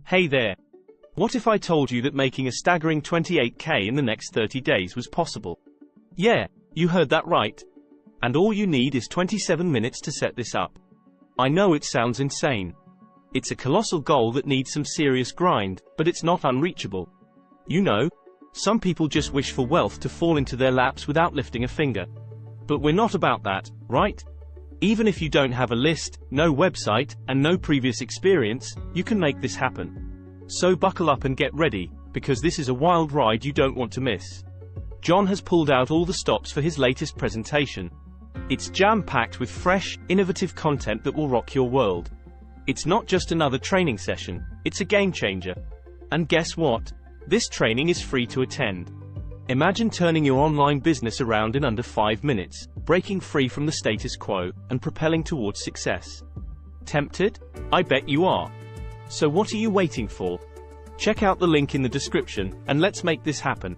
Hey there. What if I told you that making a staggering 28K in the next 30 days was possible? Yeah, you heard that right. And all you need is 27 minutes to set this up. I know it sounds insane. It's a colossal goal that needs some serious grind, but it's not unreachable. You know, some people just wish for wealth to fall into their laps without lifting a finger. But we're not about that, right? Even if you don't have a list, no website, and no previous experience, you can make this happen. So buckle up and get ready, because this is a wild ride you don't want to miss. John has pulled out all the stops for his latest presentation. It's jam-packed with fresh, innovative content that will rock your world. It's not just another training session, it's a game changer. And guess what? This training is free to attend. Imagine turning your online business around in under 5 minutes, breaking free from the status quo, and propelling towards success. Tempted? I bet you are. So what are you waiting for? Check out the link in the description, and let's make this happen.